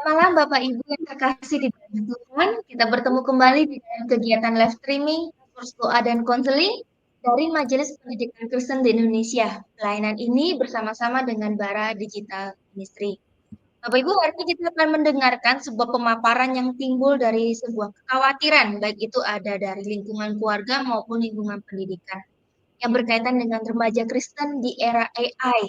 malam Bapak Ibu yang terkasih di dalam Tuhan. Kita bertemu kembali di dalam kegiatan live streaming, kurs doa dan konseling dari Majelis Pendidikan Kristen di Indonesia. Pelayanan ini bersama-sama dengan Bara Digital Ministry. Bapak Ibu, hari ini kita akan mendengarkan sebuah pemaparan yang timbul dari sebuah kekhawatiran, baik itu ada dari lingkungan keluarga maupun lingkungan pendidikan, yang berkaitan dengan remaja Kristen di era AI.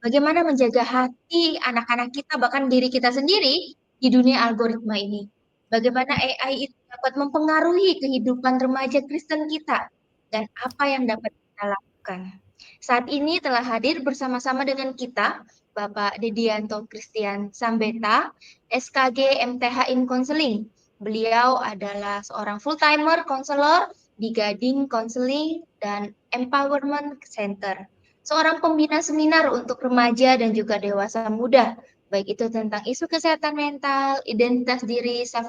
Bagaimana menjaga hati anak-anak kita, bahkan diri kita sendiri di dunia algoritma ini. Bagaimana AI itu dapat mempengaruhi kehidupan remaja Kristen kita dan apa yang dapat kita lakukan. Saat ini telah hadir bersama-sama dengan kita Bapak Dedianto Christian Sambeta, SKG MTH in Counseling. Beliau adalah seorang full-timer konselor di Gading Counseling dan Empowerment Center, seorang pembina seminar untuk remaja dan juga dewasa muda, baik itu tentang isu kesehatan mental, identitas diri, self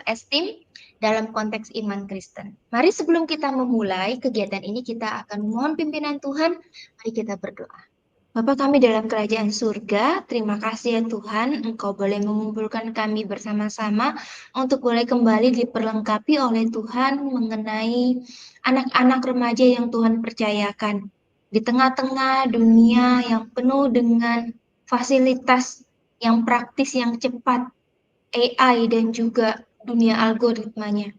esteem dalam konteks iman Kristen. Mari sebelum kita memulai kegiatan ini, kita akan mohon pimpinan Tuhan. Mari kita berdoa. Bapa kami dalam kerajaan surga, terima kasih ya Tuhan, Engkau boleh mengumpulkan kami bersama-sama untuk boleh kembali diperlengkapi oleh Tuhan mengenai anak-anak remaja yang Tuhan percayakan. Di tengah-tengah dunia yang penuh dengan fasilitas yang praktis, yang cepat, AI dan juga dunia algoritmanya.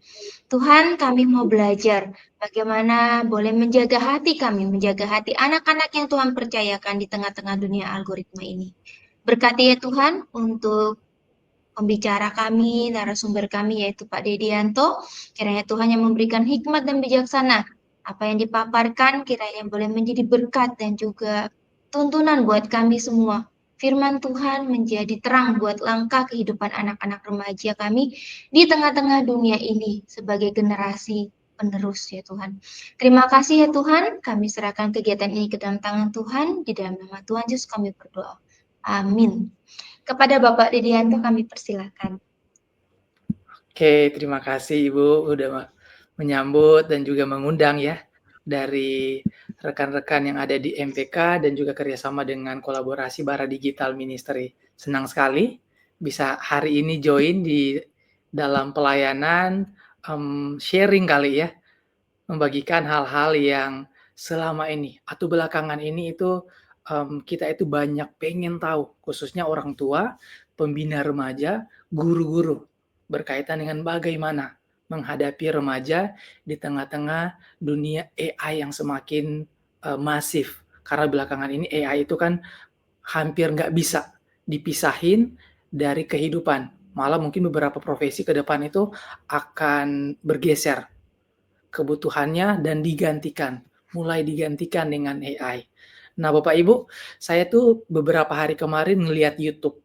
Tuhan, kami mau belajar bagaimana boleh menjaga hati kami, menjaga hati anak-anak yang Tuhan percayakan di tengah-tengah dunia algoritma ini. Berkati ya Tuhan untuk pembicara kami, narasumber kami yaitu Pak Dedianto. Kiranya Tuhan yang memberikan hikmat dan bijaksana. Apa yang dipaparkan kiranya boleh menjadi berkat dan juga tuntunan buat kami semua. Firman Tuhan menjadi terang buat langkah kehidupan anak-anak remaja kami di tengah-tengah dunia ini sebagai generasi penerus ya Tuhan. Terima kasih ya Tuhan, kami serahkan kegiatan ini ke dalam tangan Tuhan, di dalam nama Tuhan Yesus kami berdoa. Amin. Kepada Bapak Dedianto kami persilakan. Oke, terima kasih Ibu udah menyambut dan juga mengundang ya dari rekan-rekan yang ada di MPK dan juga kerjasama dengan kolaborasi Bara Digital Ministry. Senang sekali bisa hari ini join di dalam pelayanan sharing kali ya, membagikan hal-hal yang selama ini atau belakangan ini itu kita itu banyak pengen tahu, khususnya orang tua, pembina remaja, guru-guru, berkaitan dengan bagaimana menghadapi remaja di tengah-tengah dunia AI yang semakin masif. Karena belakangan ini AI itu kan hampir nggak bisa dipisahin dari kehidupan. Malah mungkin beberapa profesi ke depan itu akan bergeser kebutuhannya dan mulai digantikan dengan AI. Nah, Bapak Ibu, saya tuh beberapa hari kemarin ngelihat YouTube,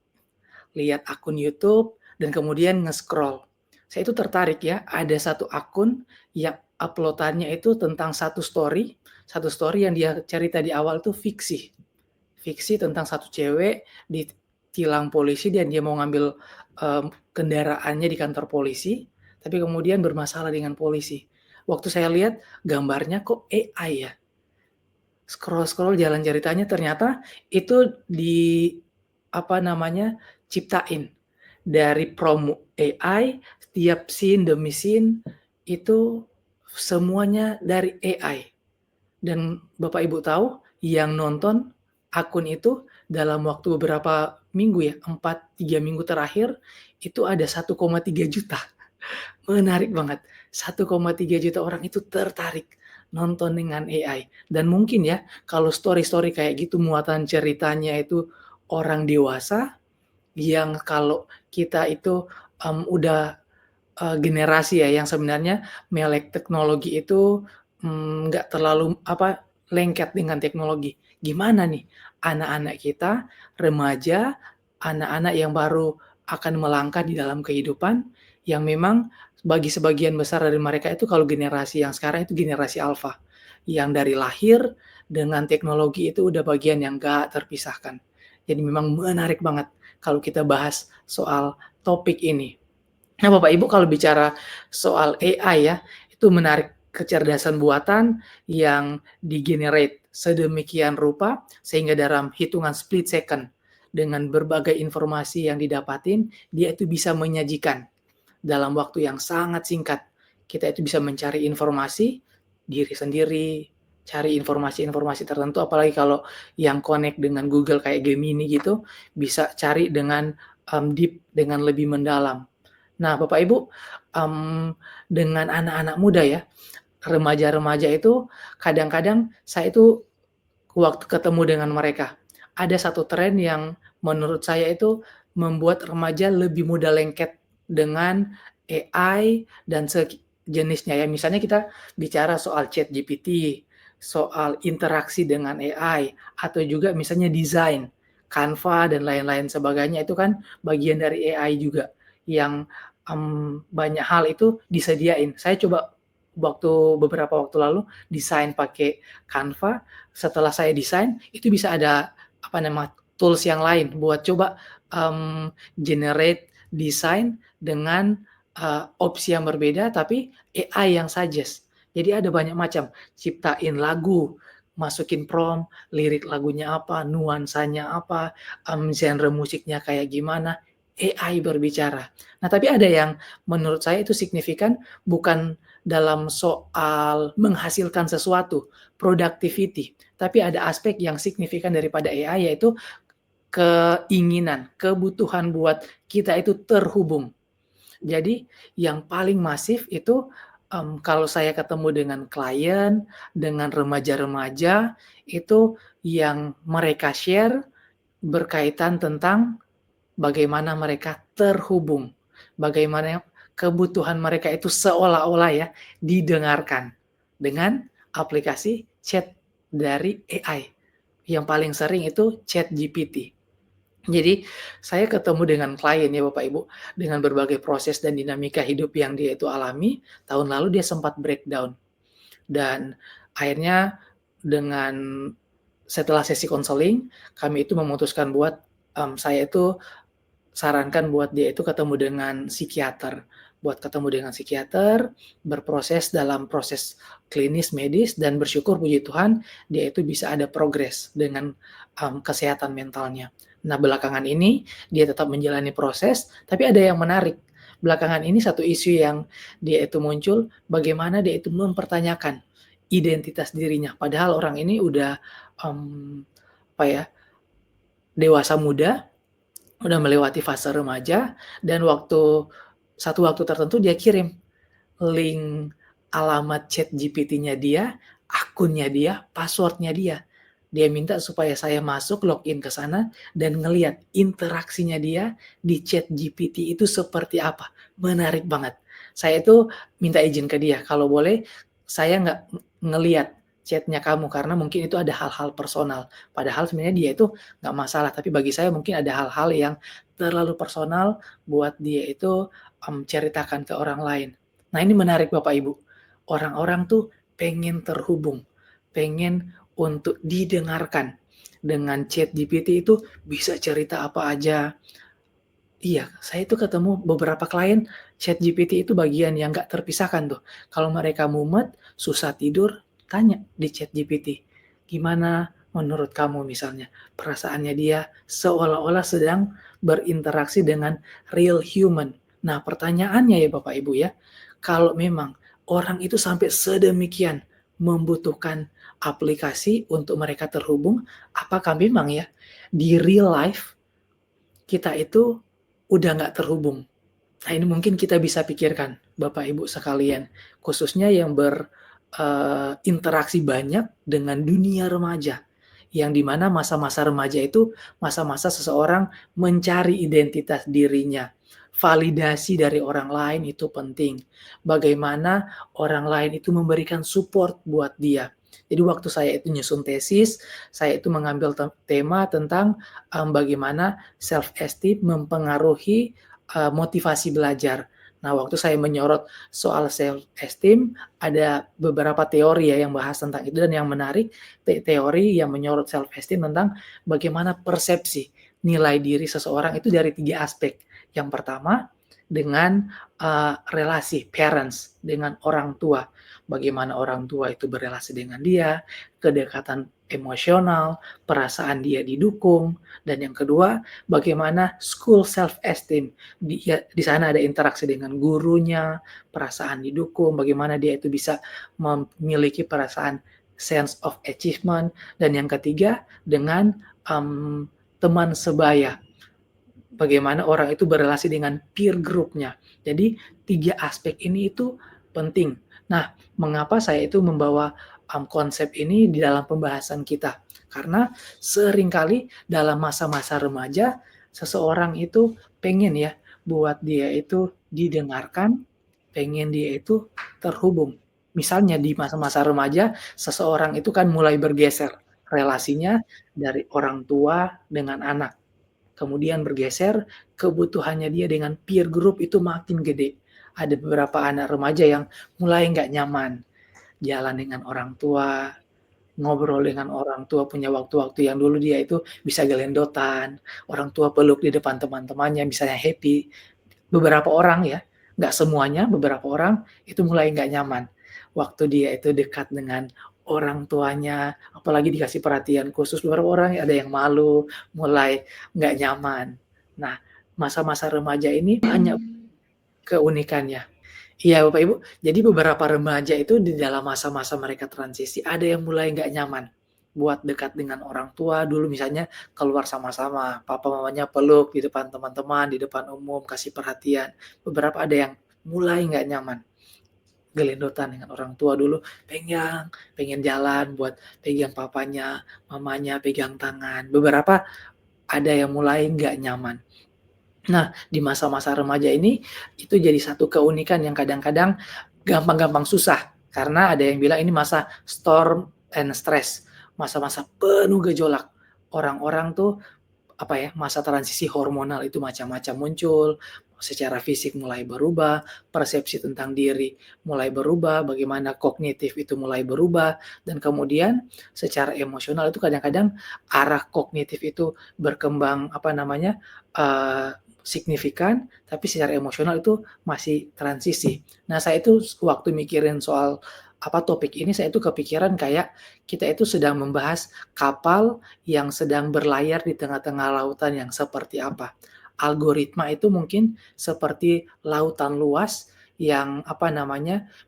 lihat akun YouTube dan kemudian nge-scroll. Saya itu tertarik ya, ada satu akun yang uploadannya itu tentang satu story yang dia cerita di awal tuh fiksi tentang satu cewek ditilang polisi dan dia mau ngambil kendaraannya di kantor polisi, tapi kemudian bermasalah dengan polisi. Waktu saya lihat gambarnya kok AI ya. Scroll jalan ceritanya ternyata itu ciptain dari promo AI, setiap scene demi scene itu semuanya dari AI. Dan Bapak Ibu tahu yang nonton akun itu dalam waktu beberapa minggu ya, 3 minggu terakhir itu ada 1,3 juta. Menarik banget. 1,3 juta orang itu tertarik nonton dengan AI. Dan mungkin ya, kalau story-story kayak gitu muatan ceritanya itu orang dewasa yang kalau kita itu udah generasi ya yang sebenarnya melek teknologi itu nggak terlalu lengket dengan teknologi. Gimana nih anak-anak kita, remaja, anak-anak yang baru akan melangkah di dalam kehidupan yang memang bagi sebagian besar dari mereka itu kalau generasi yang sekarang itu generasi alfa yang dari lahir dengan teknologi itu udah bagian yang gak terpisahkan. Jadi memang menarik banget kalau kita bahas soal topik ini. Nah, Bapak Ibu kalau bicara soal AI ya, itu menarik kecerdasan buatan yang digenerate sedemikian rupa sehingga dalam hitungan split second dengan berbagai informasi yang didapatin, dia itu bisa menyajikan dalam waktu yang sangat singkat. Kita itu bisa mencari informasi diri sendiri, cari informasi-informasi tertentu, apalagi kalau yang connect dengan Google kayak Gemini gitu, bisa cari dengan deep, dengan lebih mendalam. Nah, Bapak Ibu, dengan anak-anak muda ya, remaja-remaja itu kadang-kadang saya itu waktu ketemu dengan mereka, ada satu tren yang menurut saya itu membuat remaja lebih mudah lengket dengan AI dan sejenisnya ya. Misalnya kita bicara soal ChatGPT, soal interaksi dengan AI, atau juga misalnya desain, Canva dan lain-lain sebagainya itu kan bagian dari AI juga yang, banyak hal itu disediain. Saya coba beberapa waktu lalu desain pakai Canva, setelah saya desain, itu bisa ada, apa nama, tools yang lain buat coba, generate desain dengan, opsi yang berbeda, tapi AI yang suggest. Jadi ada banyak macam, ciptain lagu, masukin prompt, lirik lagunya apa, nuansanya apa, genre musiknya kayak gimana, AI berbicara. Nah, tapi ada yang menurut saya itu signifikan bukan dalam soal menghasilkan sesuatu, productivity, tapi ada aspek yang signifikan daripada AI yaitu keinginan, kebutuhan buat kita itu terhubung. Jadi yang paling masif itu, kalau saya ketemu dengan klien, dengan remaja-remaja, itu yang mereka share berkaitan tentang bagaimana mereka terhubung, bagaimana kebutuhan mereka itu seolah-olah ya didengarkan dengan aplikasi chat dari AI. Yang paling sering itu ChatGPT. Jadi saya ketemu dengan klien ya Bapak Ibu, dengan berbagai proses dan dinamika hidup yang dia itu alami, tahun lalu dia sempat breakdown. Dan akhirnya dengan setelah sesi konseling, kami itu memutuskan buat, saya itu sarankan buat dia itu ketemu dengan psikiater. Buat ketemu dengan psikiater, berproses dalam proses klinis medis dan bersyukur puji Tuhan dia itu bisa ada progres dengan, kesehatan mentalnya. Nah, belakangan ini dia tetap menjalani proses, tapi ada yang menarik. Belakangan ini satu isu yang dia itu muncul, bagaimana dia itu mempertanyakan identitas dirinya. Padahal orang ini udah, apa ya, dewasa muda, udah melewati fase remaja dan satu waktu tertentu dia kirim link alamat ChatGPT-nya dia, akunnya dia, password-nya dia. Dia minta supaya saya masuk login ke sana dan ngelihat interaksinya dia di ChatGPT itu seperti apa. Menarik banget. Saya itu minta izin ke dia, kalau boleh saya nggak ngelihat chat-nya kamu karena mungkin itu ada hal-hal personal. Padahal sebenarnya dia itu nggak masalah, tapi bagi saya mungkin ada hal-hal yang terlalu personal buat dia itu, ceritakan ke orang lain. Nah, ini menarik Bapak Ibu. Orang-orang tuh pengen terhubung, pengen untuk didengarkan. Dengan ChatGPT itu bisa cerita apa aja. Iya, saya itu ketemu beberapa klien, ChatGPT itu bagian yang nggak terpisahkan tuh. Kalau mereka mumet, susah tidur, tanya di ChatGPT, "Gimana menurut kamu?" misalnya. Perasaannya dia seolah-olah sedang berinteraksi dengan real human. Nah, pertanyaannya ya Bapak Ibu ya, kalau memang orang itu sampai sedemikian membutuhkan aplikasi untuk mereka terhubung, apakah memang ya di real life kita itu udah nggak terhubung? Nah, ini mungkin kita bisa pikirkan, Bapak Ibu sekalian, khususnya yang berinteraksi banyak dengan dunia remaja, yang di mana masa-masa remaja itu masa-masa seseorang mencari identitas dirinya. Validasi dari orang lain itu penting. Bagaimana orang lain itu memberikan support buat dia. Jadi waktu saya itu nyusun tesis, saya itu mengambil tema tentang bagaimana self esteem mempengaruhi motivasi belajar. Nah, waktu saya menyorot soal self esteem, ada beberapa teori ya yang bahas tentang itu dan yang menarik teori yang menyorot self esteem tentang bagaimana persepsi nilai diri seseorang itu dari 3 aspek. Yang pertama dengan relasi parents dengan orang tua. Bagaimana orang tua itu berelasi dengan dia, kedekatan emosional, perasaan dia didukung, dan yang kedua, bagaimana school self-esteem. Di sana ada interaksi dengan gurunya, perasaan didukung, bagaimana dia itu bisa memiliki perasaan sense of achievement, dan yang ketiga, dengan teman sebaya. Bagaimana orang itu berrelasi dengan peer group-nya. Jadi 3 aspek ini itu penting. Nah, mengapa saya itu membawa konsep ini di dalam pembahasan kita? Karena seringkali dalam masa-masa remaja, seseorang itu pengen ya, buat dia itu didengarkan, pengen dia itu terhubung. Misalnya di masa-masa remaja, seseorang itu kan mulai bergeser relasinya dari orang tua dengan anak. Kemudian bergeser, kebutuhannya dia dengan peer group itu makin gede. Ada beberapa anak remaja yang mulai nggak nyaman, jalan dengan orang tua, ngobrol dengan orang tua, punya waktu-waktu yang dulu dia itu bisa gelendotan, orang tua peluk di depan teman-temannya, misalnya happy. Beberapa orang ya, nggak semuanya, beberapa orang itu mulai nggak nyaman. Waktu dia itu dekat dengan orang tuanya, apalagi dikasih perhatian khusus, beberapa orang ada yang malu, mulai nggak nyaman. Nah, masa-masa remaja ini banyak keunikannya. Iya, Bapak Ibu, jadi beberapa remaja itu di dalam masa-masa mereka transisi, ada yang mulai nggak nyaman buat dekat dengan orang tua. Dulu misalnya keluar sama-sama, papa mamanya peluk di depan teman-teman, di depan umum, kasih perhatian. Beberapa ada yang mulai nggak nyaman, gelendotan dengan orang tua dulu, pengen jalan buat pegang papanya, mamanya, pegang tangan. Beberapa ada yang mulai nggak nyaman. Nah, di masa-masa remaja ini, itu jadi satu keunikan yang kadang-kadang gampang-gampang susah, karena ada yang bilang ini masa storm and stress, masa-masa penuh gejolak. Orang-orang tuh, apa ya, masa transisi hormonal itu macam-macam muncul, secara fisik mulai berubah, persepsi tentang diri mulai berubah, bagaimana kognitif itu mulai berubah, dan kemudian secara emosional itu kadang-kadang arah kognitif itu berkembang, apa namanya, signifikan, tapi secara emosional itu masih transisi. Nah, saya itu waktu mikirin soal topik ini, saya itu kepikiran kayak kita itu sedang membahas kapal yang sedang berlayar di tengah-tengah lautan yang seperti apa. Algoritma itu mungkin seperti lautan luas yang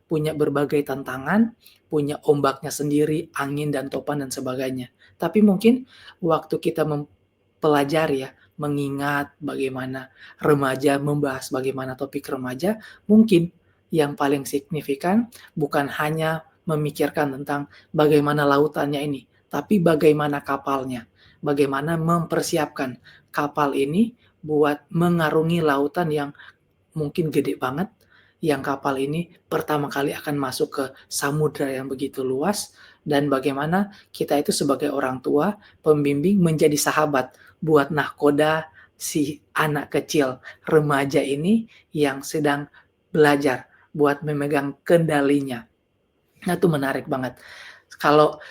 punya berbagai tantangan, punya ombaknya sendiri, angin dan topan dan sebagainya. Tapi mungkin waktu kita mempelajari ya, mengingat bagaimana remaja, membahas bagaimana topik remaja, mungkin yang paling signifikan bukan hanya memikirkan tentang bagaimana lautannya ini, tapi bagaimana kapalnya, bagaimana mempersiapkan kapal ini buat mengarungi lautan yang mungkin gede banget, yang kapal ini pertama kali akan masuk ke samudra yang begitu luas, dan bagaimana kita itu sebagai orang tua, pembimbing menjadi sahabat buat nahkoda si anak kecil, remaja ini yang sedang belajar buat memegang kendalinya. Nah, itu menarik banget. Kalau,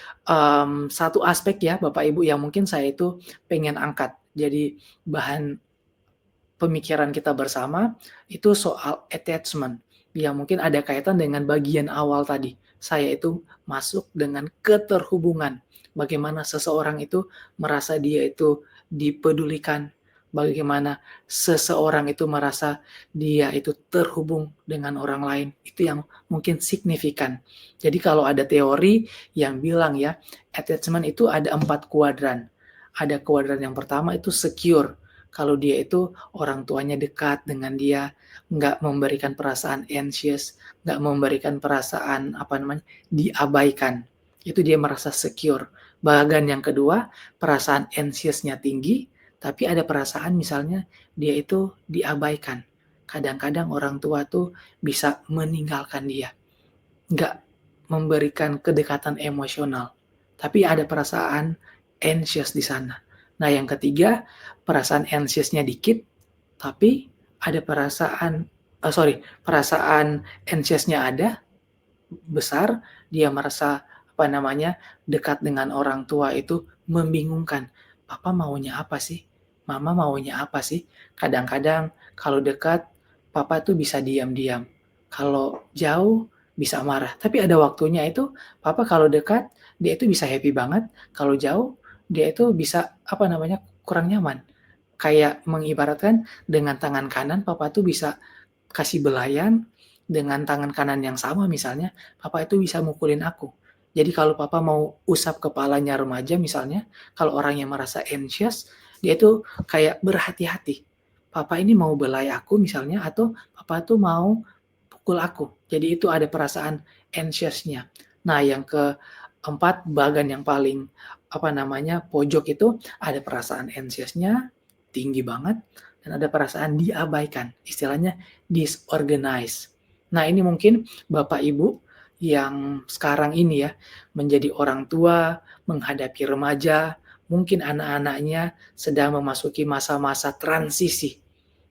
satu aspek ya Bapak Ibu yang mungkin saya itu pengen angkat, jadi bahan pemikiran kita bersama, itu soal attachment, yang mungkin ada kaitan dengan bagian awal tadi. Saya itu masuk dengan keterhubungan, bagaimana seseorang itu merasa dia itu dipedulikan, bagaimana seseorang itu merasa dia itu terhubung dengan orang lain, itu yang mungkin signifikan. Jadi kalau ada teori yang bilang ya, attachment itu ada 4 kuadran. Ada kuadran yang pertama itu secure, kalau dia itu orang tuanya dekat dengan dia, nggak memberikan perasaan anxious, nggak memberikan perasaan diabaikan. Itu dia merasa secure. Bagian yang kedua, perasaan anxious-nya tinggi, tapi ada perasaan misalnya dia itu diabaikan. Kadang-kadang orang tua tuh bisa meninggalkan dia, nggak memberikan kedekatan emosional, tapi ada perasaan anxious di sana. Nah, yang ketiga, perasaan anxious-nya dikit, tapi ada perasaan anxious-nya ada, besar, dia merasa dekat dengan orang tua itu membingungkan. Papa maunya apa sih? Mama maunya apa sih? Kadang-kadang kalau dekat, papa tuh bisa diam-diam. Kalau jauh, bisa marah. Tapi ada waktunya itu papa kalau dekat, dia itu bisa happy banget, kalau jauh, dia itu bisa, apa namanya, kurang nyaman. Kayak mengibaratkan dengan tangan kanan papa tuh bisa kasih belayan, dengan tangan kanan yang sama misalnya, papa itu bisa mukulin aku. Jadi kalau papa mau usap kepalanya remaja misalnya, kalau orang yang merasa anxious, dia itu kayak berhati-hati. Papa ini mau belai aku misalnya, atau papa tuh mau pukul aku. Jadi itu ada perasaan anxious-nya. Nah, yang keempat, bagan yang paling apa namanya pojok itu ada perasaan anxious-nya tinggi banget dan ada perasaan diabaikan. Istilahnya disorganized. Nah, ini mungkin Bapak Ibu yang sekarang ini ya menjadi orang tua, menghadapi remaja, mungkin anak-anaknya sedang memasuki masa-masa transisi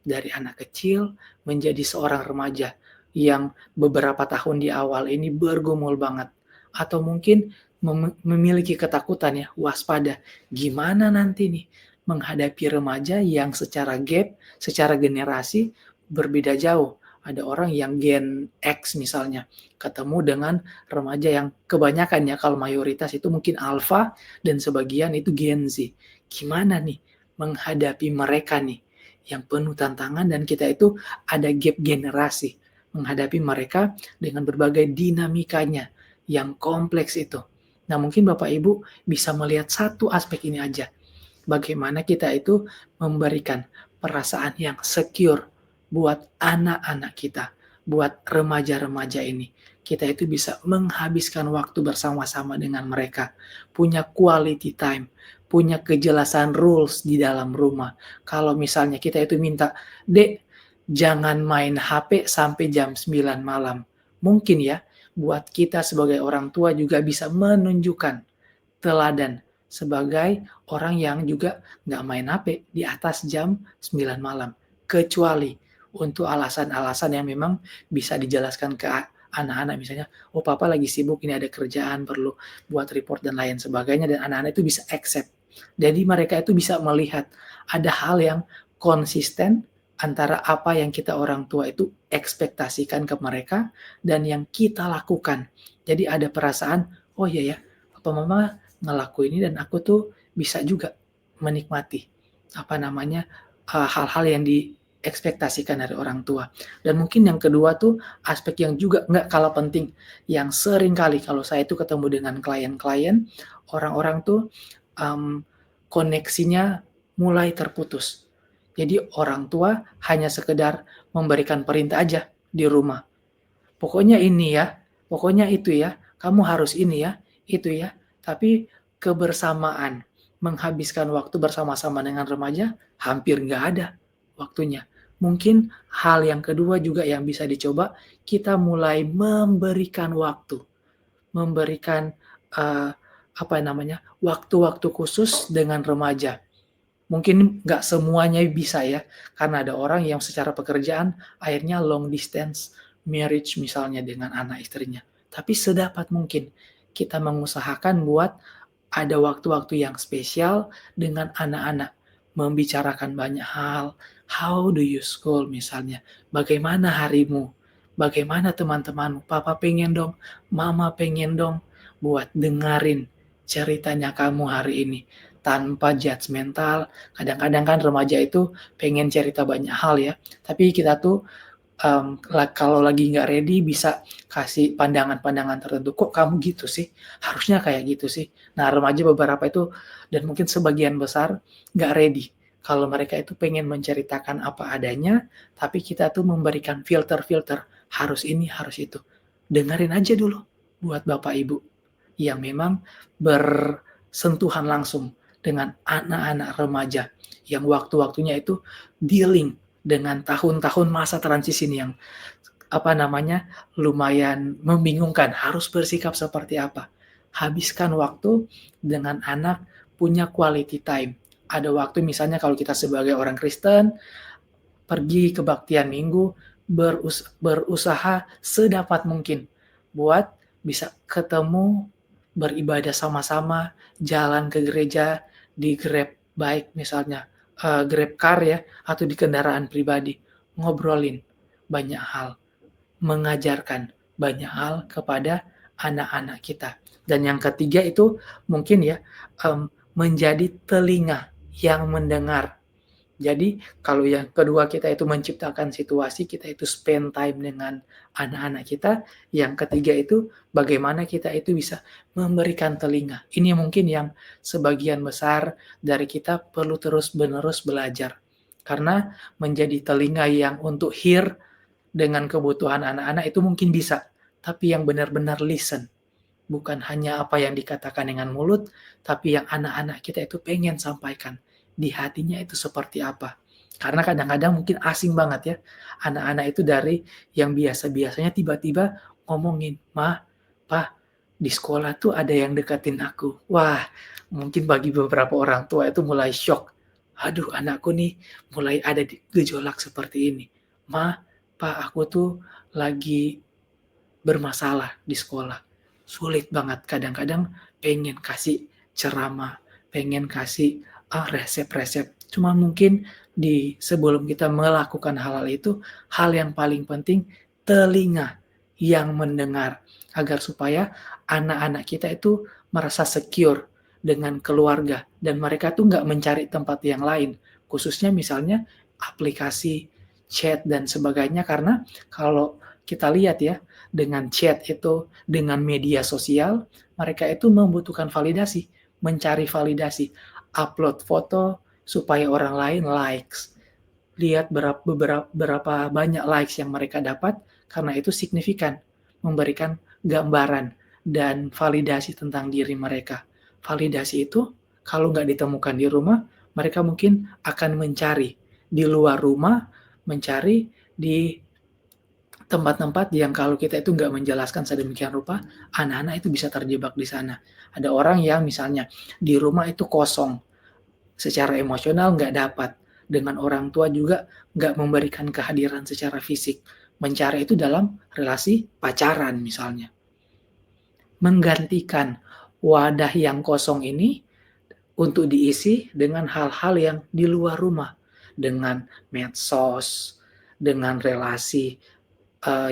dari anak kecil menjadi seorang remaja yang beberapa tahun di awal ini bergumul banget atau mungkin memiliki ketakutan ya, waspada. Gimana nanti nih menghadapi remaja yang secara gap, secara generasi berbeda jauh. Ada orang yang Gen X misalnya, ketemu dengan remaja yang kebanyakan ya, kalau mayoritas itu mungkin Alpha dan sebagian itu Gen Z. Gimana nih menghadapi mereka nih yang penuh tantangan dan kita itu ada gap generasi menghadapi mereka dengan berbagai dinamikanya yang kompleks itu. Nah, mungkin Bapak Ibu bisa melihat satu aspek ini aja. Bagaimana kita itu memberikan perasaan yang secure buat anak-anak kita, buat remaja-remaja ini. Kita itu bisa menghabiskan waktu bersama-sama dengan mereka, punya quality time, punya kejelasan rules di dalam rumah. Kalau misalnya kita itu minta, "Dek, jangan main HP sampai jam 9 malam." Mungkin ya, buat kita sebagai orang tua juga bisa menunjukkan teladan sebagai orang yang juga nggak main HP di atas jam 9 malam. Kecuali untuk alasan-alasan yang memang bisa dijelaskan ke anak-anak misalnya, "Oh papa lagi sibuk, ini ada kerjaan, perlu buat report dan lain sebagainya," dan anak-anak itu bisa accept. Jadi mereka itu bisa melihat ada hal yang konsisten antara apa yang kita orang tua itu ekspektasikan ke mereka dan yang kita lakukan. Jadi ada perasaan, "Oh iya ya, papa mama ngelakuin ini dan aku tuh bisa juga menikmati, apa namanya, hal-hal yang diekspektasikan dari orang tua." Dan mungkin yang kedua tuh aspek yang juga nggak kalah penting, yang sering kali kalau saya itu ketemu dengan klien-klien, orang-orang tuh, mmm, koneksinya mulai terputus. Jadi orang tua hanya sekedar memberikan perintah aja di rumah. "Pokoknya ini ya, pokoknya itu ya, kamu harus ini ya, itu ya." Tapi kebersamaan, menghabiskan waktu bersama-sama dengan remaja hampir nggak ada waktunya. Mungkin hal yang kedua juga yang bisa dicoba, kita mulai memberikan waktu, memberikan, apa namanya, waktu-waktu khusus dengan remaja. Mungkin nggak semuanya bisa ya, karena ada orang yang secara pekerjaan akhirnya long distance marriage misalnya dengan anak istrinya. Tapi sedapat mungkin kita mengusahakan buat ada waktu-waktu yang spesial dengan anak-anak, membicarakan banyak hal. How do you school misalnya? Bagaimana harimu? Bagaimana teman-temanmu? Papa pengen dong, mama pengen dong buat dengerin ceritanya kamu hari ini tanpa judgmental. Kadang-kadang kan remaja itu pengen cerita banyak hal ya, tapi kita tuh kalau lagi nggak ready bisa kasih pandangan-pandangan tertentu, "Kok kamu gitu sih? Harusnya kayak gitu sih." Nah, remaja beberapa itu dan mungkin sebagian besar nggak ready. Kalau mereka itu pengen menceritakan apa adanya, tapi kita tuh memberikan filter-filter, harus ini, harus itu. Dengerin aja dulu buat Bapak Ibu yang memang bersentuhan langsung dengan anak-anak remaja yang waktu-waktunya itu dealing dengan tahun-tahun masa transisi yang apa namanya lumayan membingungkan harus bersikap seperti apa. Habiskan waktu dengan anak, punya quality time. Ada waktu misalnya kalau kita sebagai orang Kristen pergi kebaktian minggu, berusaha sedapat mungkin buat bisa ketemu, beribadah sama-sama, jalan ke gereja, di Grab bike misalnya, Grab car ya, atau di kendaraan pribadi, ngobrolin banyak hal, mengajarkan banyak hal kepada anak-anak kita. Dan yang ketiga itu mungkin ya, menjadi telinga yang mendengar. Jadi kalau yang kedua kita itu menciptakan situasi, kita itu spend time dengan anak-anak kita, yang ketiga itu bagaimana kita itu bisa memberikan telinga. Ini mungkin yang sebagian besar dari kita perlu terus-menerus belajar. Karena menjadi telinga yang untuk hear dengan kebutuhan anak-anak itu mungkin bisa, tapi yang benar-benar listen. Bukan hanya apa yang dikatakan dengan mulut, tapi yang anak-anak kita itu pengen sampaikan. Di hatinya itu seperti apa. Karena kadang-kadang mungkin asing banget ya, anak-anak itu dari yang biasa-biasanya tiba-tiba ngomongin, "Ma, Pa, di sekolah tuh ada yang deketin aku." Wah, mungkin bagi beberapa orang tua itu mulai shock. Aduh, anakku nih mulai ada di gejolak seperti ini. "Ma, Pa, aku tuh lagi bermasalah di sekolah." Sulit banget kadang-kadang pengen kasih ceramah, pengen kasih, resep-resep. Cuma mungkin sebelum kita melakukan hal-hal itu, hal yang paling penting telinga yang mendengar, agar supaya anak-anak kita itu merasa secure dengan keluarga dan mereka tuh nggak mencari tempat yang lain, khususnya misalnya aplikasi, chat, dan sebagainya. Karena kalau kita lihat ya, dengan chat itu, dengan media sosial, mereka itu membutuhkan validasi, mencari validasi, upload foto supaya orang lain likes. Lihat berapa banyak likes yang mereka dapat, karena itu signifikan, memberikan gambaran dan validasi tentang diri mereka. Validasi itu kalau nggak ditemukan di rumah, mereka mungkin akan mencari di luar rumah, mencari di tempat-tempat yang kalau kita itu nggak menjelaskan sedemikian rupa, anak-anak itu bisa terjebak di sana. Ada orang yang misalnya di rumah itu kosong, secara emosional nggak dapat, dengan orang tua juga nggak memberikan kehadiran secara fisik, mencari itu dalam relasi pacaran misalnya. Menggantikan wadah yang kosong ini untuk diisi dengan hal-hal yang di luar rumah, dengan medsos, dengan relasi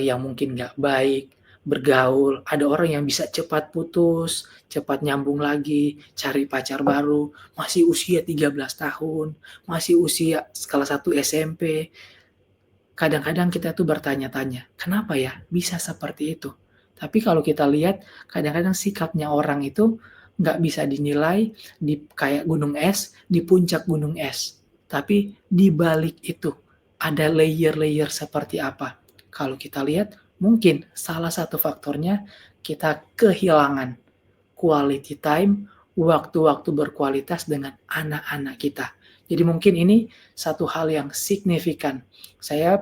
yang mungkin nggak baik, bergaul, ada orang yang bisa cepat putus, cepat nyambung lagi, cari pacar baru, masih usia 13 tahun, masih usia kelas 1 SMP. Kadang-kadang kita tuh bertanya-tanya, kenapa ya bisa seperti itu? Tapi kalau kita lihat, kadang-kadang sikapnya orang itu nggak bisa dinilai di kayak gunung es, di puncak gunung es. Tapi di balik itu ada layer-layer seperti apa? Kalau kita lihat, mungkin salah satu faktornya kita kehilangan quality time, waktu-waktu berkualitas dengan anak-anak kita. Jadi mungkin ini satu hal yang signifikan. Saya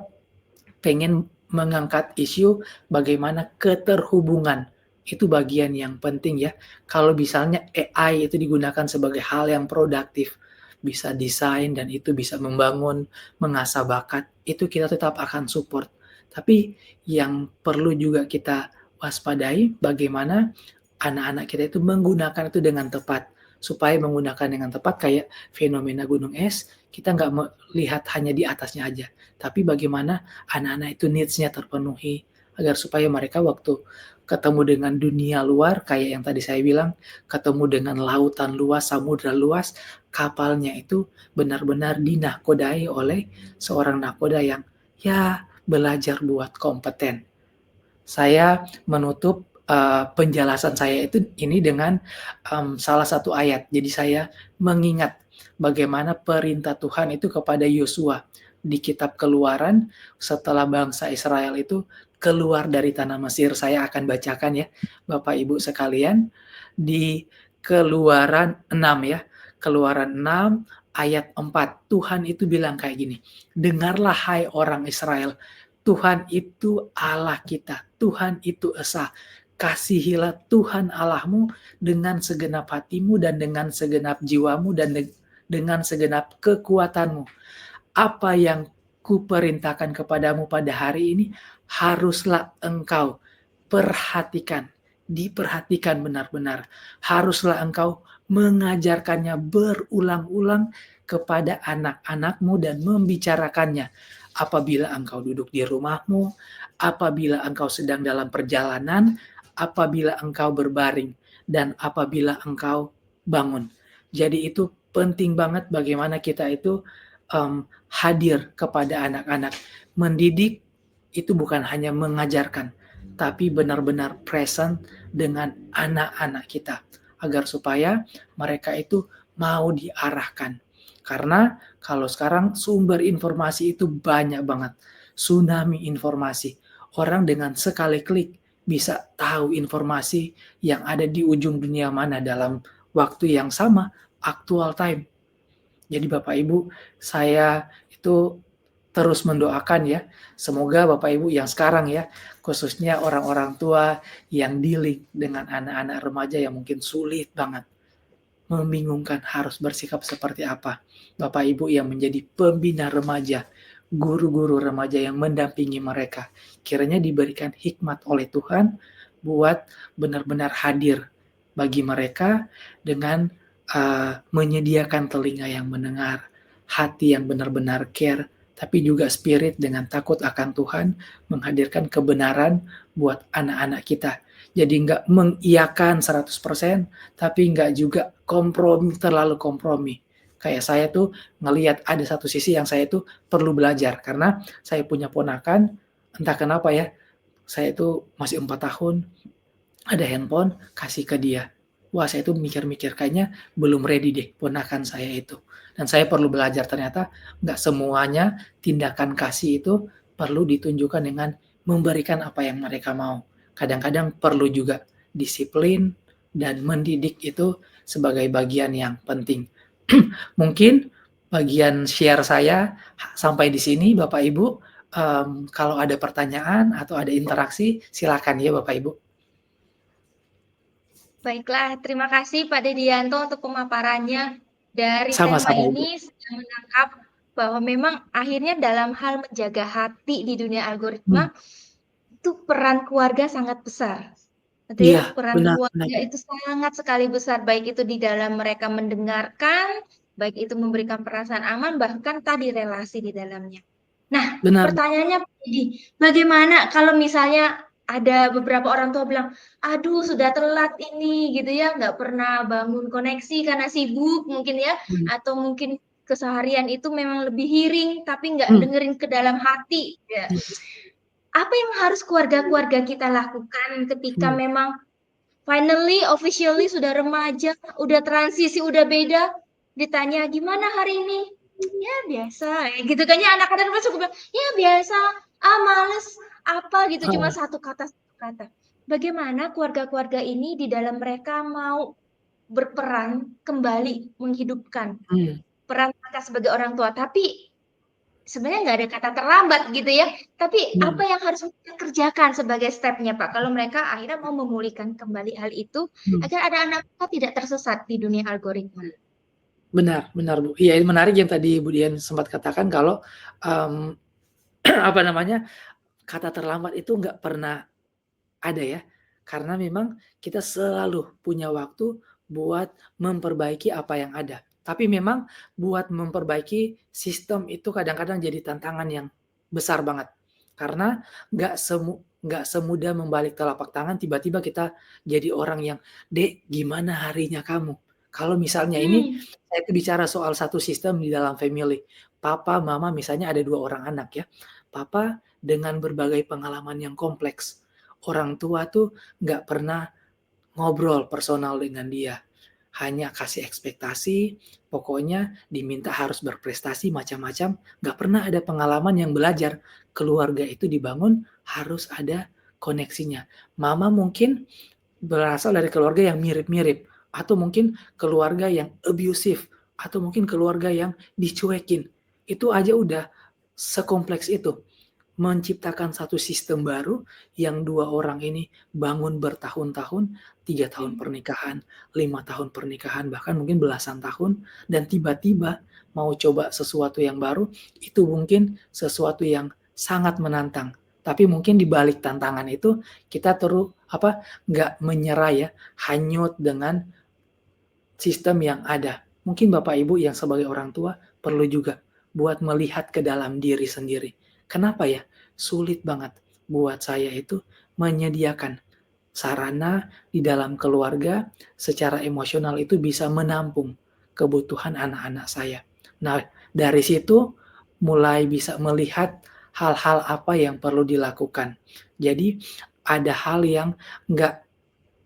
pengen mengangkat isu bagaimana keterhubungan itu bagian yang penting ya. Kalau misalnya AI itu digunakan sebagai hal yang produktif, bisa desain dan itu bisa membangun, mengasah bakat, itu kita tetap akan support. Tapi yang perlu juga kita waspadai bagaimana anak-anak kita itu menggunakan itu dengan tepat. Supaya menggunakan dengan tepat kayak fenomena gunung es, kita nggak melihat hanya di atasnya aja. Tapi bagaimana anak-anak itu needs-nya terpenuhi, agar supaya mereka waktu ketemu dengan dunia luar, kayak yang tadi saya bilang, ketemu dengan lautan luas, samudra luas, kapalnya itu benar-benar dinahkodai oleh seorang nahkoda yang ya belajar buat kompeten. Saya menutup penjelasan saya itu ini dengan salah satu ayat. Jadi saya mengingat bagaimana perintah Tuhan itu kepada Yosua di kitab Keluaran setelah bangsa Israel itu keluar dari tanah Mesir. Saya akan bacakan ya, Bapak Ibu sekalian, di Keluaran 6 ya. Keluaran 6 ayat 4. Tuhan itu bilang kayak gini, "Dengarlah hai orang Israel, Tuhan itu Allah kita, Tuhan itu esa. Kasihilah Tuhan Allahmu dengan segenap hatimu dan dengan segenap jiwamu dan dengan segenap kekuatanmu. Apa yang kuperintahkan kepadamu pada hari ini, haruslah engkau perhatikan, diperhatikan benar-benar. Haruslah engkau mengajarkannya berulang-ulang kepada anak-anakmu dan membicarakannya apabila engkau duduk di rumahmu, apabila engkau sedang dalam perjalanan, apabila engkau berbaring, dan apabila engkau bangun. Jadi itu penting banget bagaimana kita itu hadir kepada anak-anak. Mendidik itu bukan hanya mengajarkan, tapi benar-benar present dengan anak-anak kita, agar supaya mereka itu mau diarahkan. Karena kalau sekarang sumber informasi itu banyak banget, tsunami informasi. Orang dengan sekali klik bisa tahu informasi yang ada di ujung dunia mana dalam waktu yang sama, actual time. Jadi Bapak Ibu, saya itu terus mendoakan ya, semoga Bapak Ibu yang sekarang ya, khususnya orang-orang tua yang dealing dengan anak-anak remaja yang mungkin sulit banget, membingungkan harus bersikap seperti apa. Bapak Ibu yang menjadi pembina remaja, guru-guru remaja yang mendampingi mereka, kiranya diberikan hikmat oleh Tuhan buat benar-benar hadir bagi mereka dengan menyediakan telinga yang mendengar, hati yang benar-benar care, tapi juga spirit dengan takut akan Tuhan, menghadirkan kebenaran buat anak-anak kita. Jadi nggak mengiyakan 100%, tapi nggak juga terlalu kompromi. Kayak saya tuh ngelihat ada satu sisi yang saya tuh perlu belajar, karena saya punya ponakan, entah kenapa ya, saya tuh masih 4 tahun, ada handphone, kasih ke dia. Wah, saya tuh mikir-mikir, kayaknya belum ready deh ponakan saya itu. Dan saya perlu belajar, ternyata nggak semuanya tindakan kasih itu perlu ditunjukkan dengan memberikan apa yang mereka mau. Kadang-kadang perlu juga disiplin dan mendidik itu sebagai bagian yang penting. Mungkin bagian share saya sampai di sini, Bapak Ibu. Kalau ada pertanyaan atau ada interaksi, silakan ya Bapak Ibu. Baiklah, terima kasih Pak Dedianto untuk pemaparannya. Dari tema Sama-sama Ibu. ini saya menangkap bahwa memang akhirnya dalam hal menjaga hati di dunia algoritma, itu peran keluarga sangat besar. Gitu ya, Iya, peran benar benar. keluarga itu sangat sekali besar, baik itu di dalam mereka mendengarkan, baik itu memberikan perasaan aman, bahkan tadi relasi di dalamnya. Nah, Benar. pertanyaannya jadi, bagaimana kalau misalnya ada beberapa orang tua bilang, aduh sudah telat ini gitu ya, nggak pernah bangun koneksi karena sibuk mungkin ya, atau mungkin keseharian itu memang lebih hearing, tapi nggak Mhm. dengerin ke dalam hati. Ya. Apa yang harus keluarga-keluarga kita lakukan ketika memang finally, officially sudah remaja, udah transisi, udah beda, ditanya gimana hari ini? Ya biasa, gitu kan ya anak-anak masuk bilang, ya biasa, males, apa gitu, cuma satu kata. Bagaimana keluarga-keluarga ini di dalam mereka mau berperan kembali menghidupkan peran mereka sebagai orang tua, tapi sebenarnya nggak ada kata terlambat gitu ya, tapi apa yang harus kita kerjakan sebagai step-nya Pak, kalau mereka akhirnya mau memulihkan kembali hal itu, agar ada anak kita tidak tersesat di dunia algoritma? Benar benar, Bu. Iya, menarik yang tadi Bu Dian sempat katakan kalau, apa namanya, kata terlambat itu nggak pernah ada ya, karena memang kita selalu punya waktu buat memperbaiki apa yang ada. Tapi memang buat memperbaiki sistem itu kadang-kadang jadi tantangan yang besar banget. Karena nggak semudah membalik telapak tangan tiba-tiba kita jadi orang yang, "Dek, gimana harinya kamu?" Kalau misalnya ini saya itu bicara soal satu sistem di dalam family. Papa, mama misalnya ada 2 orang anak ya. Papa dengan berbagai pengalaman yang kompleks. Orang tua tuh nggak pernah ngobrol personal dengan dia. Hanya kasih ekspektasi, pokoknya diminta harus berprestasi macam-macam, nggak pernah ada pengalaman yang belajar. Keluarga itu dibangun harus ada koneksinya. Mama mungkin berasal dari keluarga yang mirip-mirip, atau mungkin keluarga yang abusive, atau mungkin keluarga yang dicuekin. Itu aja udah sekompleks itu. Menciptakan satu sistem baru yang 2 orang ini bangun bertahun-tahun, 3 tahun pernikahan, 5 tahun pernikahan, bahkan mungkin belasan tahun, dan tiba-tiba mau coba sesuatu yang baru, itu mungkin sesuatu yang sangat menantang. Tapi mungkin di balik tantangan itu kita nggak menyerah ya, hanyut dengan sistem yang ada. Mungkin Bapak Ibu yang sebagai orang tua perlu juga buat melihat ke dalam diri sendiri. Kenapa ya? Sulit banget buat saya itu menyediakan sarana di dalam keluarga secara emosional itu bisa menampung kebutuhan anak-anak saya. Nah, dari situ mulai bisa melihat hal-hal apa yang perlu dilakukan. Jadi, ada hal yang nggak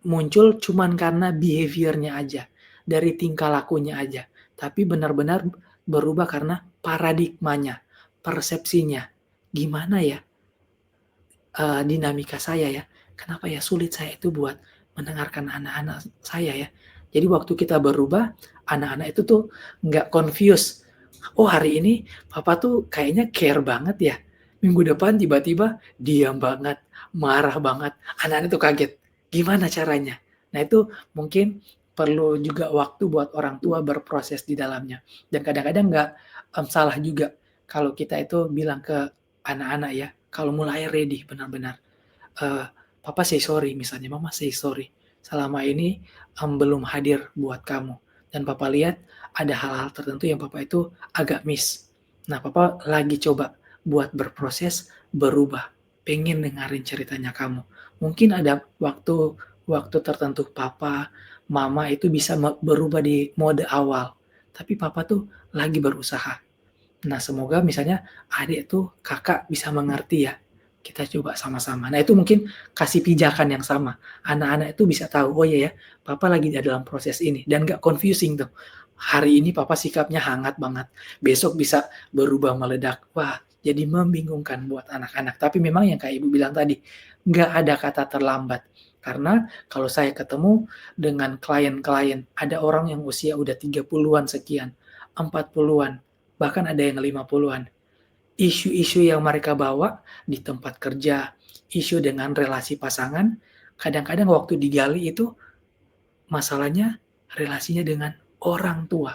muncul cuman karena behavior-nya aja, dari tingkah lakunya aja, tapi benar-benar berubah karena paradigmanya, persepsinya. Gimana ya, dinamika saya ya, kenapa ya sulit saya itu buat mendengarkan anak-anak saya ya. Jadi waktu kita berubah, anak-anak itu tuh nggak confuse, "Oh hari ini papa tuh kayaknya care banget ya, minggu depan tiba-tiba diam banget, marah banget." Anak-anak tuh kaget, gimana caranya? Nah itu mungkin perlu juga waktu buat orang tua berproses di dalamnya. Dan kadang-kadang nggak, salah juga kalau kita itu bilang ke anak-anak ya, kalau mulai ready benar-benar, eee, "Papa say sorry," misalnya, "Mama say sorry, selama ini, belum hadir buat kamu dan papa lihat ada hal-hal tertentu yang papa itu agak miss. Nah, papa lagi coba buat berproses, berubah, pengen dengerin ceritanya kamu. Mungkin ada waktu waktu tertentu papa, mama itu bisa berubah di mode awal, tapi papa tuh lagi berusaha. Nah, semoga misalnya adik tuh Kakak bisa mengerti ya, kita coba sama-sama. Nah, itu mungkin kasih pijakan yang sama. Anak-anak itu bisa tahu, "Oh iya ya, papa lagi di dalam proses ini," dan nggak confusing tuh. Hari ini papa sikapnya hangat banget, besok bisa berubah meledak. Wah, jadi membingungkan buat anak-anak. Tapi memang yang kayak Ibu bilang tadi, nggak ada kata terlambat. Karena kalau saya ketemu dengan klien-klien, ada orang yang usia udah 30-an sekian, 40-an, bahkan ada yang 50-an. Isu-isu yang mereka bawa di tempat kerja, isu dengan relasi pasangan, kadang-kadang waktu digali itu masalahnya relasinya dengan orang tua.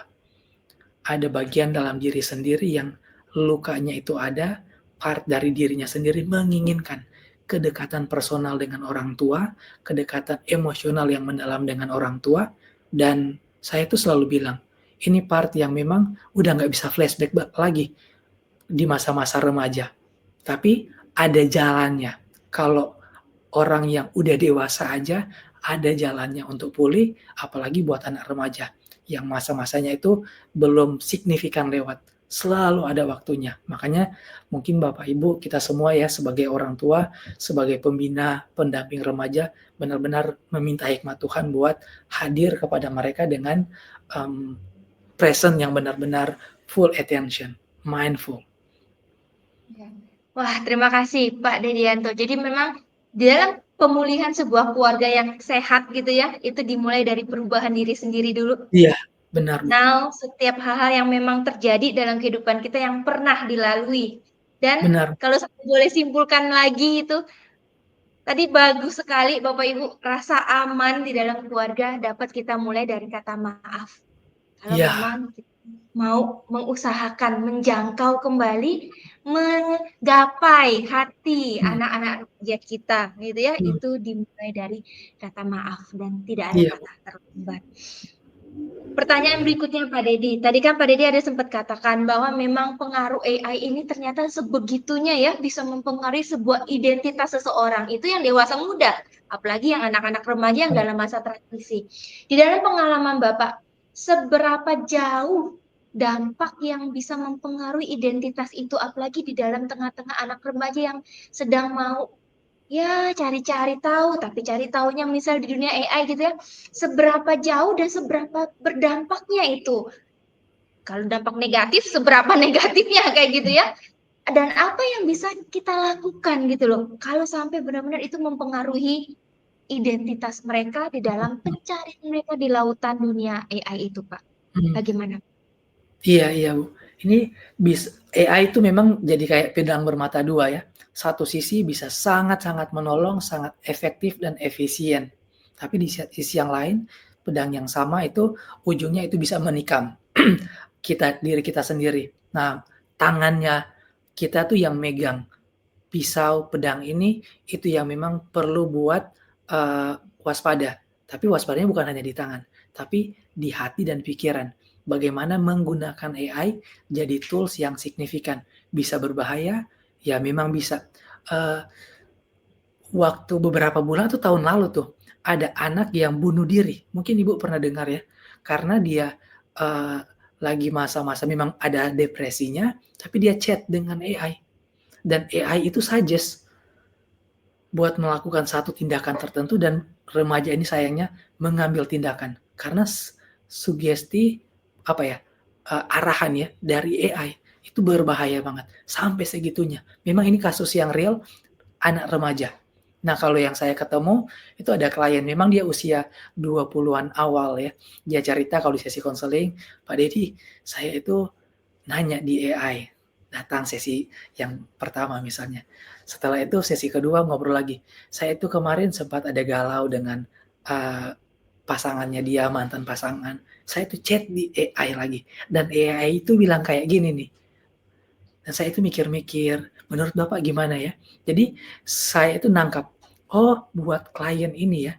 Ada bagian dalam diri sendiri yang lukanya itu ada, part dari dirinya sendiri menginginkan kedekatan personal dengan orang tua, kedekatan emosional yang mendalam dengan orang tua, dan saya itu selalu bilang, ini part yang memang udah nggak bisa flashback lagi di masa-masa remaja. Tapi ada jalannya. Kalau orang yang udah dewasa aja ada jalannya untuk pulih, apalagi buat anak remaja yang masa-masanya itu belum signifikan lewat. Selalu ada waktunya. Makanya mungkin Bapak Ibu kita semua ya sebagai orang tua, sebagai pembina, pendamping remaja benar-benar meminta hikmat Tuhan buat hadir kepada mereka dengan um, present yang benar-benar full attention, mindful. Ya. Wah, terima kasih Pak Dedianto. Jadi memang di dalam pemulihan sebuah keluarga yang sehat gitu ya, itu dimulai dari perubahan diri sendiri dulu. Iya, benar Bu. Nah, setiap hal-hal yang memang terjadi dalam kehidupan kita yang pernah dilalui. Dan Benar. kalau saya boleh simpulkan lagi itu, tadi bagus sekali Bapak Ibu, rasa aman di dalam keluarga dapat kita mulai dari kata maaf. Kalau Iya, memang kita mau mengusahakan menjangkau kembali, menggapai hati mmm, anak-anak remaja kita, gitu ya, mmm, itu dimulai dari kata maaf dan tidak ada iya Bu, kata terlambat. Pertanyaan berikutnya Pak Dedi. Tadi kan Pak Dedi ada sempat katakan bahwa memang pengaruh AI ini ternyata sebegitunya ya bisa mempengaruhi sebuah identitas seseorang. Itu yang dewasa muda, apalagi yang anak-anak remaja yang benar. dalam masa transisi. Di dalam pengalaman Bapak, seberapa jauh dampak yang bisa mempengaruhi identitas itu, apalagi di dalam tengah-tengah anak remaja yang sedang mau ya cari-cari tahu, tapi cari tahunya misal di dunia AI gitu ya, seberapa jauh dan seberapa berdampaknya itu. Kalau dampak negatif, seberapa negatifnya kayak gitu ya. Dan apa yang bisa kita lakukan gitu loh, kalau sampai benar-benar itu mempengaruhi identitas mereka di dalam pencarian mereka di lautan dunia AI itu, Pak. Mhm, Bagaimana? iya iya Bu. Ini AI itu memang jadi kayak pedang bermata dua ya. Satu sisi bisa sangat-sangat menolong, sangat efektif dan efisien. Tapi di sisi yang lain, pedang yang sama itu ujungnya itu bisa menikam diri kita sendiri. Nah, tangannya kita tuh yang megang pisau, pedang ini, itu yang memang perlu buat, eee, waspada. Tapi waspadanya bukan hanya di tangan, tapi di hati dan pikiran. Bagaimana menggunakan AI jadi tools yang signifikan, bisa berbahaya, Ya memang bisa. Eee, Waktu beberapa bulan atau tahun lalu tuh, ada anak yang bunuh diri, mungkin Ibu pernah dengar ya, karena dia, eee, lagi masa-masa memang ada depresinya, tapi dia chat dengan AI, dan AI itu suggest buat melakukan satu tindakan tertentu dan remaja ini sayangnya mengambil tindakan. Karena sugesti, apa ya, arahan ya dari AI, itu berbahaya banget, sampai segitunya. Memang ini kasus yang real, anak remaja. Nah, kalau yang saya ketemu, itu ada klien, memang dia usia 20-an awal ya. Dia cerita kalau di sesi konseling, "Pak Deddy, saya itu nanya di AI." Datang sesi yang pertama misalnya. Setelah itu sesi kedua ngobrol lagi, "Saya itu kemarin sempat ada galau dengan, eee, pasangannya dia, mantan pasangan. Saya tuh chat di AI lagi, dan AI itu bilang kayak gini nih." Dan saya itu mikir-mikir, menurut Bapak gimana ya? Jadi saya itu nangkap, oh buat klien ini ya,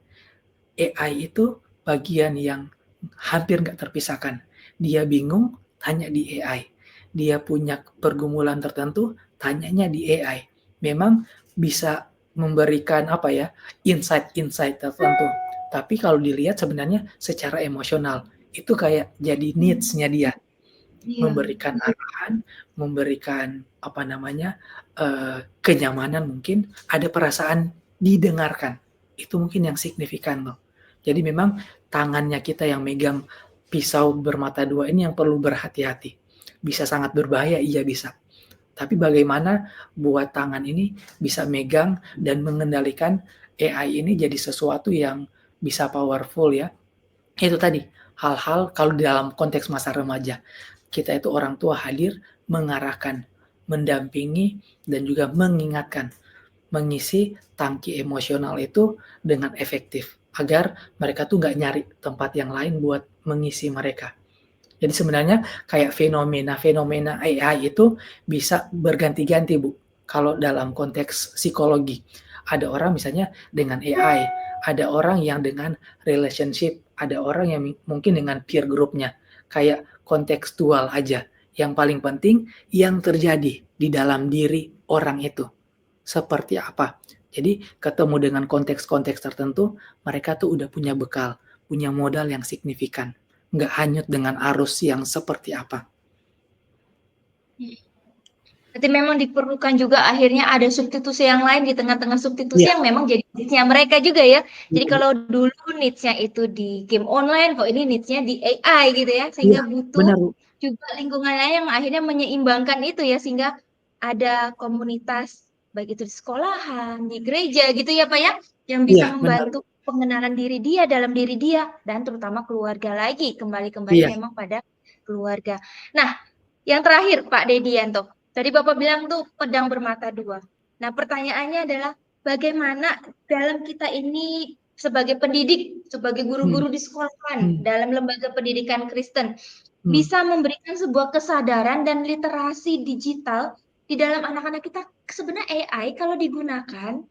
AI itu bagian yang hampir nggak terpisahkan. Dia bingung, tanya di AI. Dia punya pergumulan tertentu, tanyanya di AI. Memang bisa memberikan apa ya, insight-insight tertentu. Tapi kalau dilihat sebenarnya secara emosional, itu kayak jadi needs-nya dia. Iya. Memberikan arahan, memberikan apa namanya, kenyamanan mungkin, ada perasaan didengarkan. Itu mungkin yang signifikan loh. Jadi memang tangannya kita yang megang pisau bermata dua ini yang perlu berhati-hati. Bisa sangat berbahaya, iya bisa. Tapi bagaimana buat tangan ini bisa megang dan mengendalikan AI ini jadi sesuatu yang bisa powerful ya. Itu tadi, hal-hal kalau dalam konteks masa remaja, kita itu orang tua hadir, mengarahkan, mendampingi, dan juga mengingatkan, mengisi tangki emosional itu dengan efektif, agar mereka tuh nggak nyari tempat yang lain buat mengisi mereka. Jadi sebenarnya kayak fenomena-fenomena AI itu bisa berganti-ganti, Bu, kalau dalam konteks psikologi. Ada orang misalnya dengan AI, ada orang yang dengan relationship, ada orang yang mungkin dengan peer group-nya, kayak kontekstual aja. Yang paling penting yang terjadi di dalam diri orang itu, seperti apa. Jadi ketemu dengan konteks-konteks tertentu, mereka tuh udah punya bekal, punya modal yang signifikan. Nggak hanyut dengan arus yang seperti apa. Berarti memang diperlukan juga akhirnya ada substitusi yang lain di tengah-tengah substitusi Iya, yang memang jadi needs-nya mereka juga ya. Jadi iya, kalau dulu needs-nya itu di game online, kok ini needs-nya di AI gitu ya. iya, Sehingga butuh benar, Bu. juga lingkungan lain yang akhirnya menyeimbangkan itu ya. Sehingga ada komunitas, baik itu di sekolahan, di gereja gitu ya Pak ya. Yang bisa Iya, benar, Bu. membantu pengenalan diri dia dalam diri dia. Dan terutama keluarga lagi. Kembali-kembali Iya, memang pada keluarga. Nah, yang terakhir Pak Dedianto. Tadi Bapak bilang tuh pedang bermata dua. Nah, pertanyaannya adalah bagaimana dalam kita ini sebagai pendidik, sebagai hmm, guru-guru di sekolahan, hmm, dalam lembaga pendidikan Kristen, hmm, bisa memberikan sebuah kesadaran dan literasi digital di dalam anak-anak kita. Sebenarnya AI kalau digunakan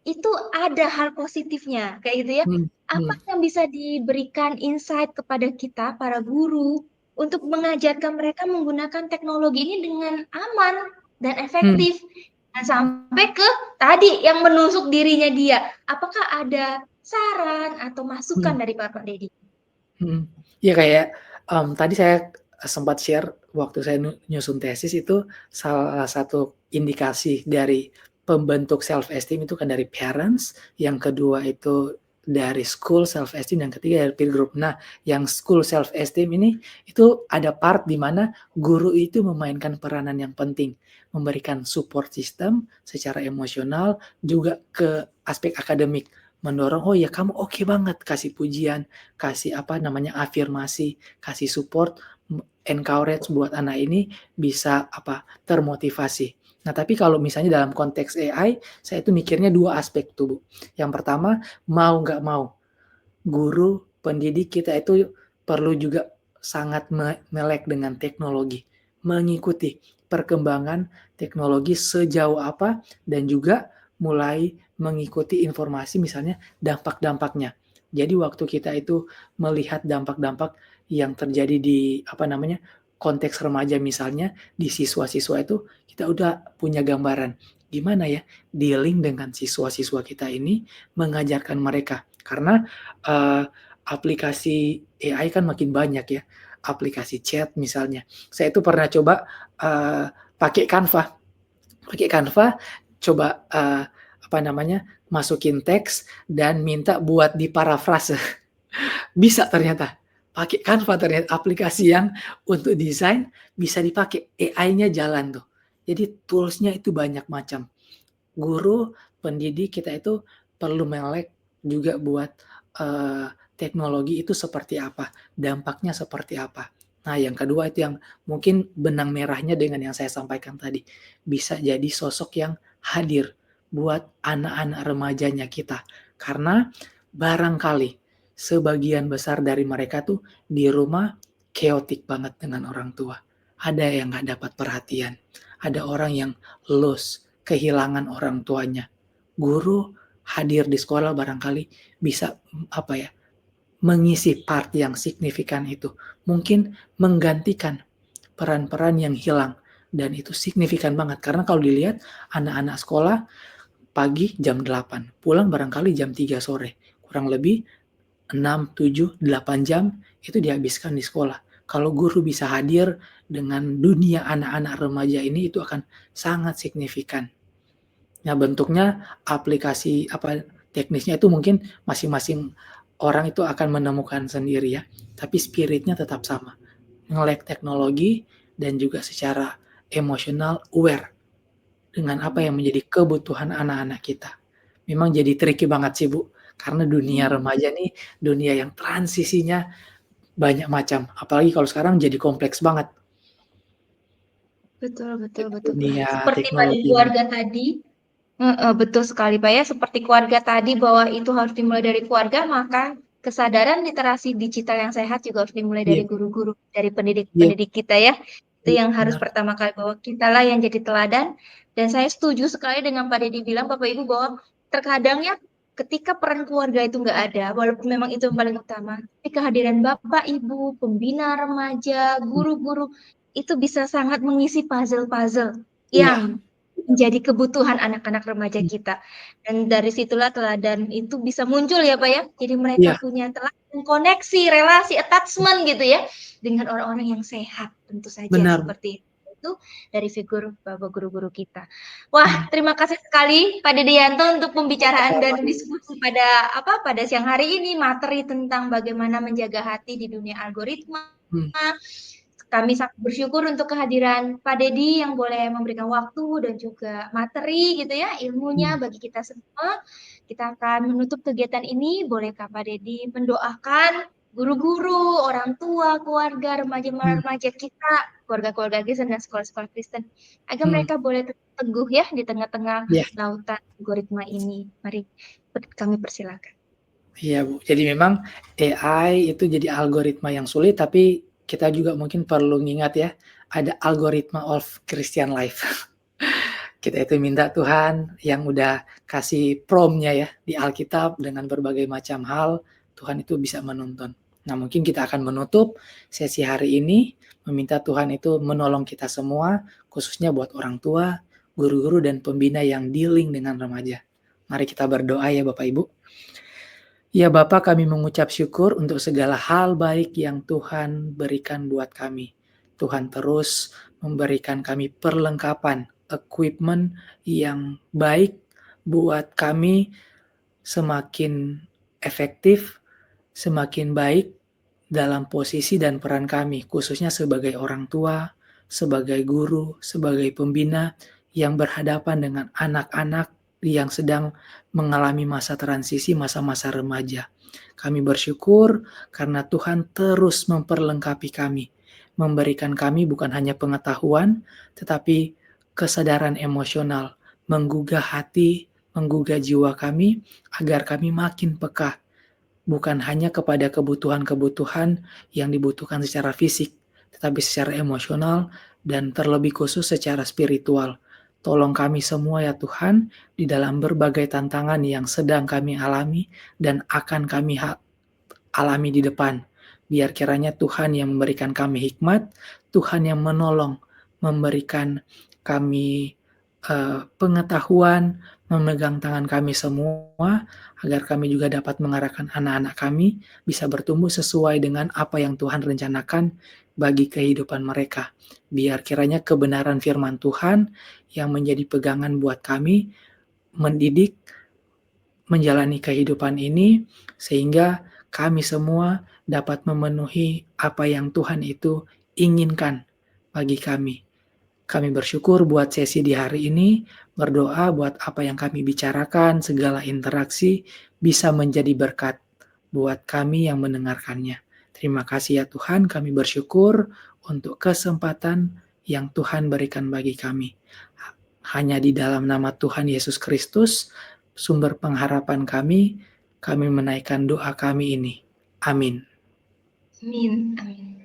itu ada hal positifnya, kayak gitu ya. hmm, Apa hmm, yang bisa diberikan insight kepada kita, para guru, untuk mengajarkan mereka menggunakan teknologi ini dengan aman dan hmm, efektif? Dan sampai ke tadi yang menusuk dirinya dia. Apakah ada saran atau masukan hmm, dari Bapak Dedi? hmm. Iya kayak, tadi saya sempat share waktu saya nyusun tesis itu salah satu indikasi dari pembentuk self esteem itu kan dari parents, yang kedua itu dari school self esteem, yang ketiga dari peer group. Nah, yang school self esteem ini itu ada part di mana guru itu memainkan peranan yang penting, memberikan support system secara emosional juga ke aspek akademik, mendorong, "Oh ya kamu oke banget," kasih pujian, kasih apa namanya, afirmasi, kasih support, encourage buat anak ini bisa apa, termotivasi. Nah, tapi kalau misalnya dalam konteks AI, saya itu mikirnya 2 aspek tuh, Bu. Yang pertama, mau nggak mau, guru, pendidik kita itu perlu juga sangat melek dengan teknologi, mengikuti perkembangan teknologi sejauh apa, dan juga mulai mengikuti informasi misalnya dampak-dampaknya. Jadi waktu kita itu melihat dampak-dampak yang terjadi di apa namanya, konteks remaja misalnya, di siswa-siswa itu kita udah punya gambaran, gimana ya dealing dengan siswa-siswa kita ini, mengajarkan mereka. Karena, aplikasi AI kan makin banyak ya, aplikasi chat misalnya. Saya itu pernah coba, pakai Canva. Pakai Canva, coba, apa namanya, masukin teks dan minta buat diparafrase. Bisa ternyata, pakai Canva ternyata aplikasi yang untuk desain bisa dipakai, AI-nya jalan tuh. Jadi tools-nya itu banyak macam. Guru, pendidik kita itu perlu melek juga buat, teknologi itu seperti apa, dampaknya seperti apa. Nah, yang kedua itu yang mungkin benang merahnya dengan yang saya sampaikan tadi, bisa jadi sosok yang hadir buat anak-anak remajanya kita. Karena barangkali sebagian besar dari mereka tuh di rumah chaotic banget dengan orang tua. Ada yang nggak dapat perhatian, ada orang yang lost, kehilangan orang tuanya. Guru hadir di sekolah barangkali bisa, apa ya, mengisi part yang signifikan itu. Mungkin menggantikan peran-peran yang hilang dan itu signifikan banget karena kalau dilihat anak-anak sekolah pagi jam 8, pulang barangkali jam 3 sore. Kurang lebih 6, 7, 8 jam itu dihabiskan di sekolah. Kalau guru bisa hadir dengan dunia anak-anak remaja ini itu akan sangat signifikan. Nah, bentuknya aplikasi apa teknisnya itu mungkin masing-masing orang itu akan menemukan sendiri ya, tapi spiritnya tetap sama. Melek teknologi dan juga secara emosional aware dengan apa yang menjadi kebutuhan anak-anak kita. Memang jadi tricky banget sih, Bu, karena dunia remaja nih dunia yang transisinya banyak macam, apalagi kalau sekarang jadi kompleks banget Betul, betul, dengan betul. dunia Seperti pada teknologi ini. keluarga tadi, betul sekali Pak ya, seperti keluarga tadi bahwa itu harus dimulai dari keluarga, maka kesadaran literasi digital yang sehat juga harus dimulai dari Iya, guru-guru, dari iya, pendidik-pendidik kita ya. Itu iya, yang harus benar. pertama kali bahwa kitalah yang jadi teladan. Dan saya setuju sekali dengan Pak Deddy bilang Bapak Ibu bahwa terkadang ya ketika peran keluarga itu nggak ada, walaupun memang itu yang paling utama, tapi kehadiran Bapak, Ibu, pembina remaja, Mmm, guru-guru itu bisa sangat mengisi puzzle-puzzle iya, yang menjadi kebutuhan anak-anak remaja mmm, kita. Dan dari situlah teladan itu bisa muncul ya Pak ya. Jadi mereka iya, punya teladan, koneksi, relasi, attachment gitu ya dengan orang-orang yang sehat tentu saja benar, Bu, seperti itu dari figur Bapak guru-guru kita. Wah, mmm, terima kasih sekali Pak Dedianto untuk pembicaraan sama-sama, dan Bu, diskusi pada pada siang hari ini materi tentang bagaimana menjaga hati di dunia algoritma. mmm, Kami sangat bersyukur untuk kehadiran Pak Deddy yang boleh memberikan waktu dan juga materi gitu ya, ilmunya mmm, bagi kita semua. Kita akan menutup kegiatan ini. Bolehkah Pak Deddy mendoakan guru-guru, orang tua, keluarga, mmm, remaja-remaja kita, keluarga-keluarga Kristen dan sekolah-sekolah Kristen, agar mmm, mereka boleh teguh ya di tengah-tengah iya, lautan algoritma ini. Mari kami persilakan. iya, Bu. Jadi memang AI itu jadi algoritma yang sulit, tapi kita juga mungkin perlu ngingat ya, ada algoritma of Christian life. Kita itu minta Tuhan yang udah kasih prompt-nya ya di Alkitab dengan berbagai macam hal, Tuhan itu bisa menuntun. Nah, mungkin kita akan menutup sesi hari ini, meminta Tuhan itu menolong kita semua, khususnya buat orang tua, guru-guru, dan pembina yang dealing dengan remaja. Mari kita berdoa ya Bapak Ibu. Ya Bapa, kami mengucap syukur untuk segala hal baik yang Tuhan berikan buat kami. Tuhan terus memberikan kami perlengkapan, equipment yang baik buat kami semakin efektif, semakin baik dalam posisi dan peran kami, khususnya sebagai orang tua, sebagai guru, sebagai pembina yang berhadapan dengan anak-anak yang sedang mengalami masa transisi, masa-masa remaja. Kami bersyukur karena Tuhan terus memperlengkapi kami, memberikan kami bukan hanya pengetahuan, tetapi kesadaran emosional, menggugah hati, menggugah jiwa kami, agar kami makin peka bukan hanya kepada kebutuhan-kebutuhan yang dibutuhkan secara fisik, tetapi secara emosional dan terlebih khusus secara spiritual. Tolong kami semua ya Tuhan, di dalam berbagai tantangan yang sedang kami alami dan akan kami alami di depan. Biar kiranya Tuhan yang memberikan kami hikmat, Tuhan yang menolong, memberikan kami pengetahuan, memegang tangan kami semua, agar kami juga dapat mengarahkan anak-anak kami bisa bertumbuh sesuai dengan apa yang Tuhan rencanakan bagi kehidupan mereka. Biar kiranya kebenaran firman Tuhan yang menjadi pegangan buat kami mendidik, menjalani kehidupan ini, sehingga kami semua dapat memenuhi apa yang Tuhan itu inginkan bagi kami. Kami bersyukur buat sesi di hari ini, berdoa buat apa yang kami bicarakan, segala interaksi bisa menjadi berkat buat kami yang mendengarkannya. Terima kasih ya Tuhan, kami bersyukur untuk kesempatan yang Tuhan berikan bagi kami. Hanya di dalam nama Tuhan Yesus Kristus, sumber pengharapan kami menaikkan doa kami ini. Amin. Amin. Amin.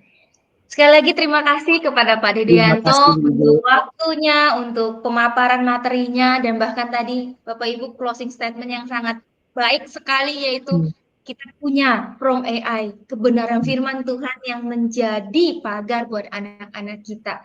Sekali lagi terima kasih kepada Pak Terima kasih, Dedeanto Ibu. untuk waktunya, untuk pemaparan materinya, dan bahkan tadi Bapak Ibu closing statement yang sangat baik sekali, yaitu kita punya From AI, kebenaran firman Tuhan yang menjadi pagar buat anak-anak kita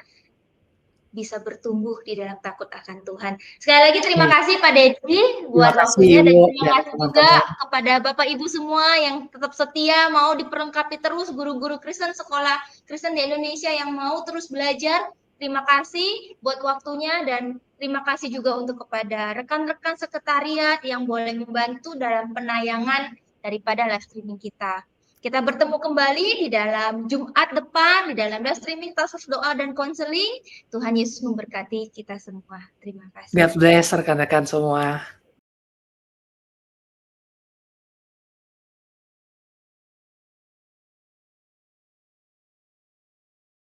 bisa bertumbuh di dalam takut akan Tuhan. Sekali lagi terima kasih Pak Dedi Terima buat kasih waktunya, dan Ibu terima dan kasih juga teman-teman. kepada Bapak Ibu semua yang tetap setia mau diperlengkapi terus, guru-guru Kristen, sekolah Kristen di Indonesia yang mau terus belajar. Terima kasih buat waktunya, dan terima kasih juga untuk kepada rekan-rekan sekretariat yang boleh membantu dalam penayangan daripada live streaming kita. Kita bertemu kembali di dalam Jumat depan, di dalam live streaming khusus doa dan konseling. Tuhan Yesus memberkati kita semua. Terima kasih. God bless rekan-rekan semua.